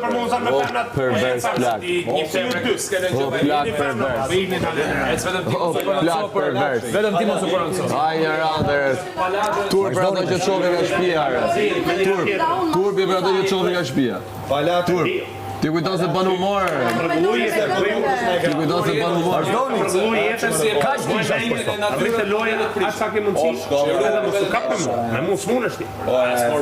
për mundësën me femnat. Pervers plak. Plak pervers. Plak pervers. Vetëm ti mos u koronco. Ai një randër. Turp për ato që çovi nga shtëpia. Turpi për ato që çovi nga shtëpia. Turp. Ti kujton se bën humor. Ti kujton se bën humor. Kaq kisha në lojën aq sa ke mundësi. Edhe mos u kapëm. Me mund smunesh ti.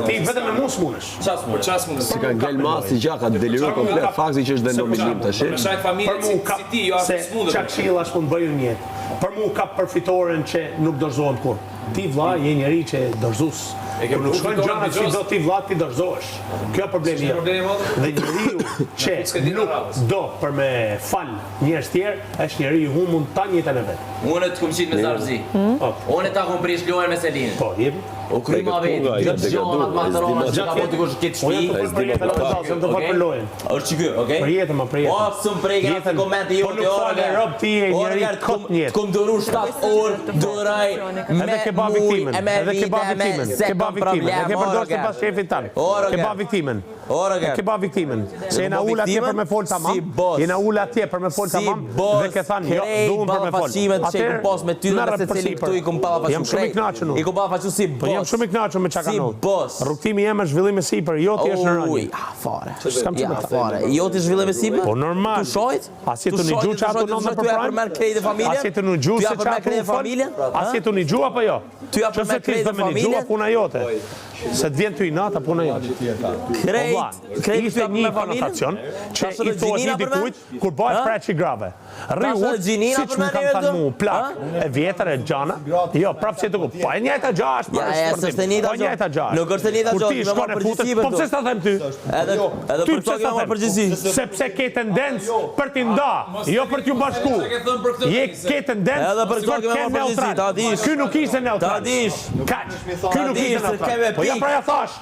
Ti vetëm me mund smunesh. Ças mund. Si ka ngel masi gjaka deliruar komplet fakti që është denominim tash. Për shkak familje si ti, jo as smundesh. Çak këshilla s'mund bëjë një. Për mua kap përfitoren që nuk dorëzohen kur. Ti vlla je njeri që dorëzues. Nuk shkojnë gjana që do ti vlla ti dorëzohesh. Kjo problemi jam. Dhe njeriu që nuk do për me fal njerëz tjerë, është njeriu humbun tani jetën e vet. Unë të kom qitë me Zarzi. Unë ta kom prish lojën me Selinën. Po, jep. U kryma vetë, gjithë gjonat, matëronat, që ka po të kush këtë shpi. Për jetën e të për lojën. është që kjo, okej? Për jetën, për jetën. O, së më prejke atë komente jo, të orë. Rob ti e njeri kot njetë. Të kom dëru 7 orë, dëraj me muj, e me vite, e me se kom problem. E ke përdojsh të pas shefit tanë. Ke ba viktimen. Ke ba viktimen. Se jena ulla tje për me folë ta mam. Jena ulla tje për me folë ta mam. Dhe ke thanë, jo, duhum për me folë. Jam shumë i knaqur me çka kanë. Rrugtimi jem është zhvillim i sipër, jo ti është në rënje. Fare. Fare. Jo ti zhvillim i sipër? Po normal. Tu shojt? Asi tu një gjuhë që ato në për prajmë? Asi tu një gjuhë se që ato në fëllë? Asi tu një gjuhë apo jo? Ty apo me krejtë dhe familje? Një gjuhë puna jote. Se të vjen të i nata puna jote. Krejtë ishte një konotacion që i thua një dikujt kur bëhet preqi grave. Rriut, si që më kam thënë mu, plak, e vjetër e gjana, jo, prapë si të ku, po e njëjta gjash, po e njëjta gjash. Nuk është e njëjta gjash, me marë përgjësi për po pse s'ta them ty? Edhe për to ke marë përgjësi. Sepse ke tendencë për t'i nda, jo për t'ju bashku. Je ke tendencë edhe për to ke marë përgjësi, ta dish. Ky nuk ishte neutral. Ta dish. Kaq, ky nuk ishte neutral. Po ja pra ja thash,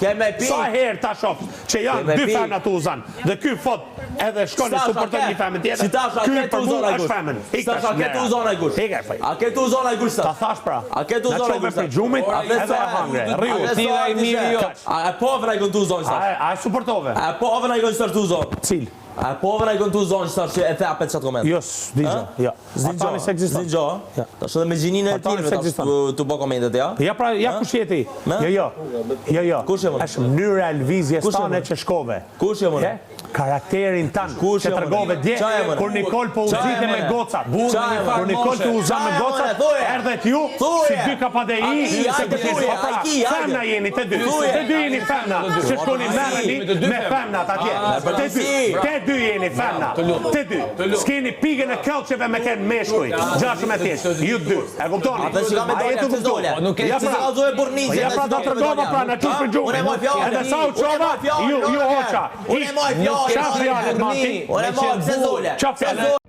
sa herë ta shoh që janë dy femna të uzan, dhe ky fot edhe shkon në suporton një femën tjetër. Ky për mua është femën. A ke të uzon ai gush? A ke të uzon ai gush? Ta thash pra. A ke të uzon ai gush? Për gjumit, edhe e hangre. Rriu, ti dhe i mirë jo. A po vëna i kënë të uzon sa? A suportove. A po vëna i kënë të uzon? Cil? A po vëna i kënë të uzon që e the apet qatë koment? Jo, s'digjo. S'digjo? Ta shë dhe me gjinin e tine të bo komentet, ja? Ja pra, ja kush jeti? Jo. Kush e më? Është mënyra e lëvizjes tane që shkove. Kush e më? Karakterin tanë që tërgove dje, kur Nikol po uzite me gocat. Kur Nikol të uza me gocat, erdhet ju, si dy kapadei, femna jeni të dy. Të dy jeni femna, që shkoni merreni me femnat atje. Të dy jeni femna, të dy. S'keni pigën e këllqeve me kënë meshkuj, gjashëm e tjesh, ju dy. E kuptoni? Ate që ka me dole, këtë dole. Ja pra da tërgova pra në qështë për gjumë. Edhe sa u qova, ju hoqa. Unë e moj fjallë, Qa fjallet, Mati? Unë e moj, pse zole? Qa fjallet?